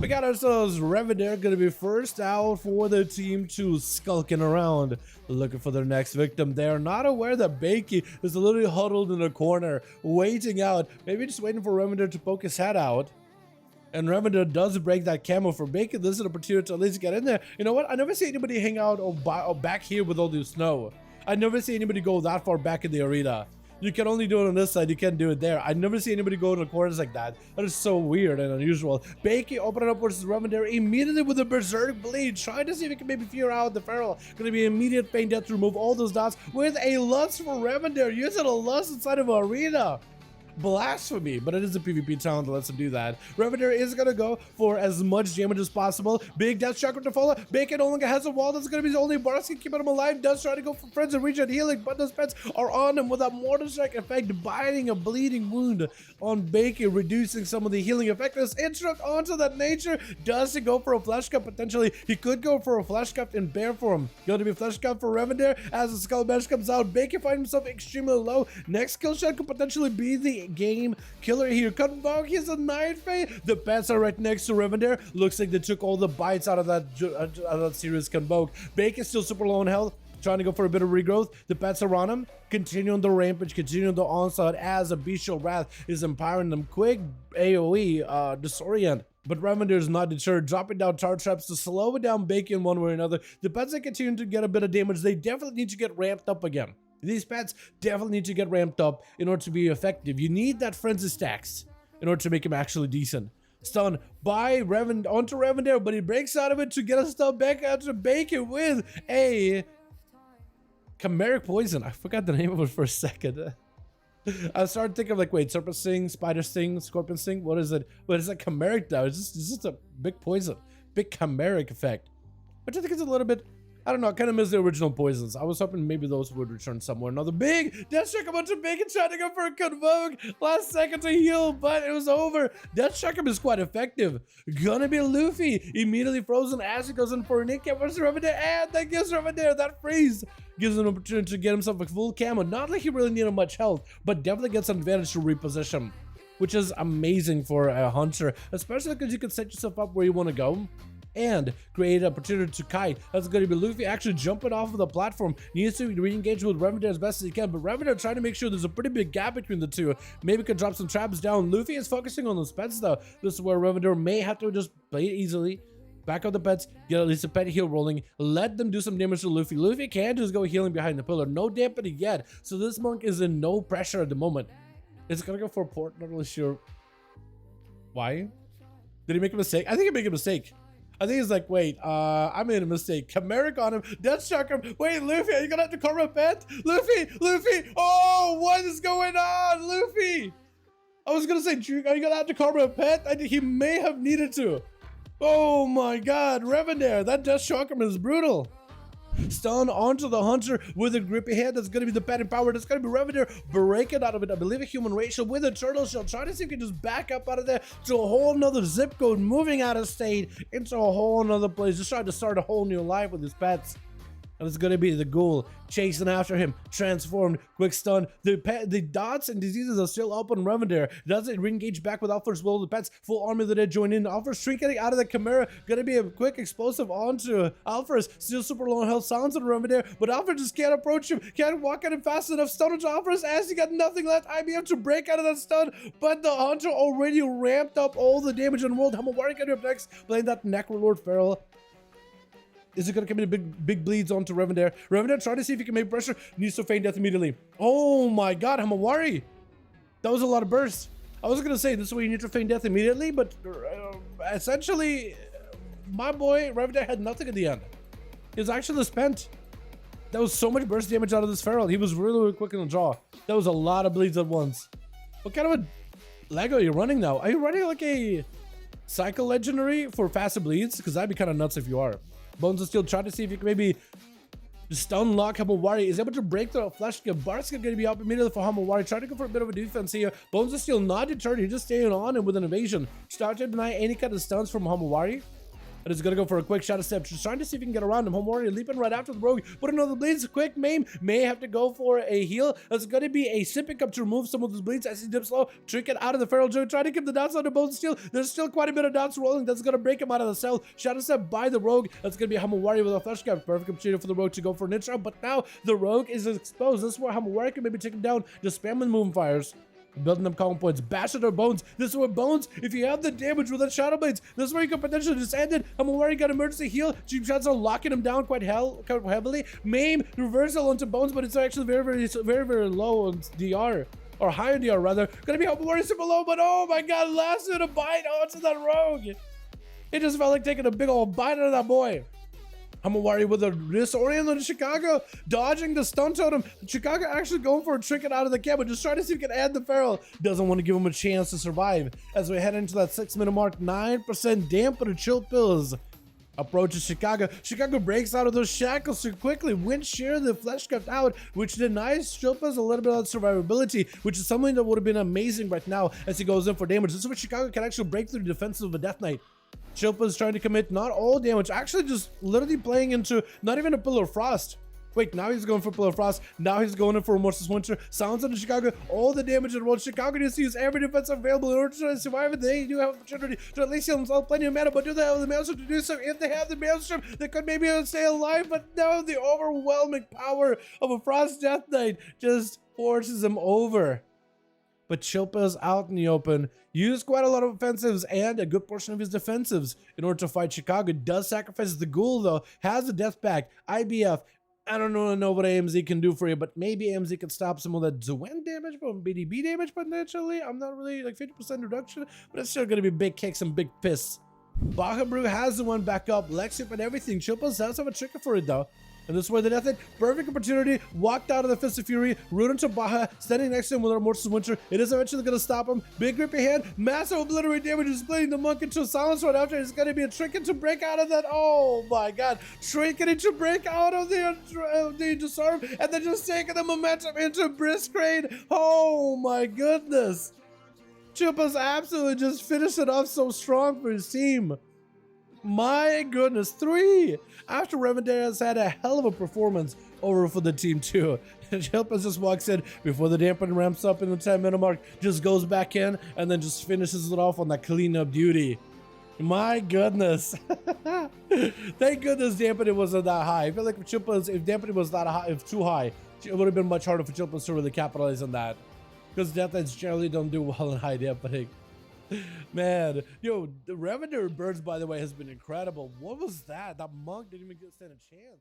We got ourselves Revenant gonna be first out for the team 2, skulking around, looking for their next victim. They are not aware that Bakey is literally huddled in a corner, waiting out, maybe just waiting for Revenant to poke his head out. And Revenant does break that camo for Bakey. This is an opportunity to at least get in there. You know what? I never see anybody hang out or back here with all the snow. I never see anybody go that far back in the arena. You can only do it on this side, you can't do it there. I never see anybody go in the corners like that. That is so weird and unusual. Bakey opening up versus Revenant immediately with a Berserk Blade, trying to see if he can maybe fear out the Feral. Gonna be immediate feint death to remove all those dots with a Lust for Revenant, using a Lust inside of an arena. Blasphemy, but it is a PvP talent that lets him do that. Revenant is gonna go for as much damage as possible. Big Death Chakra to follow. Bakey no longer has a wall. That's gonna be his only Barsky keeping him alive. Does try to go for friends and regen healing, but those pets are on him with that Mortar Strike effect, biting a bleeding wound on Bakey, reducing some of the healing effectiveness. Interrupt onto that nature. Does he go for a Flesh Cup? Potentially, he could go for a Flesh Cup in bear form. Going to be Flesh Cup for Revenant as the Skull Bash comes out. Bakey finds himself extremely low. Next kill shot could potentially be the game killer here. Convoke is a Night Fate. The pets are right next to Revenant. Looks like they took all the bites out of that serious Convoke. Bakey is still super low on health, trying to go for a bit of regrowth. The pets are on him, continuing the rampage, continuing the onslaught as a Bestial Wrath is empowering them. Quick AoE disorient. But Revenant is not deterred, dropping down tar traps to slow it down Bakey in one way or another. The pets that continue to get a bit of damage, they definitely need to get ramped up again. These pets definitely need to get ramped up in order to be effective. You need that frenzy stacks in order to make him actually decent. Stun by Revenant onto Revenant, but he breaks out of it to get a stun back out to Bakey with a Chimeric Poison. I forgot the name of it for a second. I started thinking of like, wait, Serpent Sting, Spider Sting, Scorpion Sting. What is it? What is that Chimeric now? It's just a big poison, big Chimeric effect, which I think is a little bit. I don't know, I kind of miss the original poisons. I was hoping maybe those would return somewhere. Another big Death Shock, a bunch of Bakey trying to go for a Convoke. Last second to heal, but it was over. Death Shock is quite effective. Gonna be Luffy. Immediately frozen as he goes in for a Nick versus Revenant, and that gives Revenant that freeze. Gives him an opportunity to get himself a full camo. Not like he really needed much health, but definitely gets an advantage to reposition, which is amazing for a hunter, especially because you can set yourself up where you want to go and create an opportunity to kite. That's going to be Luffy actually jumping off of the platform. He needs to re-engage with Revenant as best as he can, but Revenant trying to make sure there's a pretty big gap between the two. Maybe could drop some traps down. Luffy is focusing on those pets though. This is where Revenant may have to just play it easily. Back up the pets, get at least a pet heal rolling, let them do some damage to Luffy. Luffy can just go healing behind the pillar. No dampening yet, so this monk is in no pressure at the moment. It's gonna go for a port, not really sure why. Did he make a mistake? I think he made a mistake. I think he's like, wait, I made a mistake. Chimeric on him, Death Shock him. Wait, Luffy, are you gonna have to cover a pet? Luffy, oh, what is going on, Luffy? I was gonna say, are you gonna have to cover a pet? I think he may have needed to. Oh my god, Revenant, that Death Shock him is brutal. Stun onto the hunter with a grippy hand. That's going to be the pet in power. That's going to be Revenant breaking out of it. I believe a human racial with a turtle shell. Trying to see if he can just back up out of there to a whole nother zip code, moving out of state into a whole nother place. Just trying to start a whole new life with his pets. And it's going to be the ghoul chasing after him, transformed, quick stun. The dots and diseases are still up on Revenant. Does it re-engage back with Alpha's will? The pets, full army that they join in. Alpha's shrinking out of the Chimera. Going to be a quick explosive onto Alpha's. Still super low on health, sounds on Revenant, but Alpha just can't approach him. Can't walk at him fast enough. Stun onto Alpha's as he got nothing left. IBM to break out of that stun, but the hunter already ramped up all the damage on world. Hamawari going up next, playing that Necrolord Feral. Is it going to come in big bleeds onto Revenant? Revenant trying to see if he can make pressure. Needs to feign death immediately. Oh my god, Hamawari. That was a lot of burst. I was going to say this way you need to feign death immediately, but essentially, my boy Revenant had nothing at the end. He was actually spent. That was so much burst damage out of this Feral. He was really quick in the draw. That was a lot of bleeds at once. What kind of a Lego are you running now? Are you running like a Cycle Legendary for faster bleeds? Because that'd be kind of nuts if you are. Bones is still trying to see if you can maybe stun lock Hamawari. Is able to break the flash. Bart's going to be up immediately for Hamawari. Trying to go for a bit of a defense here. Bones is still not deterred. He's just staying on and with an evasion. Start to deny any kind of stuns from Hamawari. And he's gonna go for a quick shadow step, just trying to see if he can get around him. Home Warrior leaping right after the rogue, but another bleeds. Quick maim, may have to go for a heal. That's gonna be a sipping up to remove some of those bleeds as he dips low, trick it out of the feral joy, trying to keep the dots on the bone steel. There's still quite a bit of dots rolling. That's gonna break him out of the cell. Shadow step by the rogue. That's gonna be Home Warrior with a flesh cap. Perfect opportunity for the rogue to go for an intro, but now the rogue is exposed. This is where Home Warrior can maybe take him down. Just spamming moving fires. Building up calm points, bash at our bones. This is where bones, if you have the damage with the shadow blades, this is where you can potentially just end it. I'm worried, got emergency heal. Cheap shots are locking him down quite heavily. Maim, reversal onto bones, but it's actually very low on DR. Or high on DR rather. Gonna be Home Warrior super low, but oh my god, last minute bite onto that rogue. It just felt like taking a big old bite out of that boy. I'm a worry with a disorient on Chicago, dodging the stun totem. Chicago actually going for a trick it out of the camp, but just trying to see if he can add the feral. Doesn't want to give him a chance to survive. As we head into that 6-minute mark, 9% damper chill pills. Approaches Chicago. Chicago breaks out of those shackles too quickly. Wind shear the flesh kept out, which denies Chilpas a little bit of survivability, which is something that would have been amazing right now as he goes in for damage. This is where Chicago can actually break through the defenses of a Death Knight. Chilpa's trying to commit not all damage, actually just literally playing into not even a Pillar of Frost. Wait, now he's going for Pillar of Frost. Now he's going in for Remorseless Winter. Sounds into Chicago. All the damage in the world. Chicago needs to use every defense available in order to survive. They do have an opportunity to at least heal themselves plenty of mana, but do they have the Maelstrom to do so? If they have the Maelstrom, they could maybe stay alive, but no, the overwhelming power of a Frost Death Knight just forces them over. But Chilpa's out in the open, used quite a lot of offensives and a good portion of his defensives in order to fight Chicago. Does sacrifice the ghoul though, has the death pack, IBF. I don't know what AMZ can do for you, but maybe AMZ can stop some of that Zwen damage from BDB damage potentially. I'm not really like 50% reduction, but it's still gonna be big kicks and big fists. Baja Brew has the one back up, Lexip and everything. Chilpa's does have a trigger for it though. And this is where the Death Knight, perfect opportunity, walked out of the Fist of Fury, root into Baja, standing next to him with our Mortis Winter. It is eventually going to stop him. Big grippy hand, massive obliterate damage, is splitting the monk into a silence right after. It's going to be a trinket to break out of that. Oh my god. Trinket to break out of the disarm, and then just taking the momentum into Briskrade. Oh my goodness. Chilpa's absolutely just finished it off so strong for his team. My goodness, 3! After Revendare has had a hell of a performance over for the team too. Chilpas just walks in before the dampen ramps up in the 10-minute mark, just goes back in, and then just finishes it off on that cleanup duty. My goodness. Thank goodness dampening wasn't that high. I feel like if dampening was that high, if too high, it would have been much harder for Chilpas to really capitalize on that. Because Death Knights generally don't do well in high dampening. Man, yo, the Revendare Birds, by the way, has been incredible. What was that? That monk didn't even stand a chance.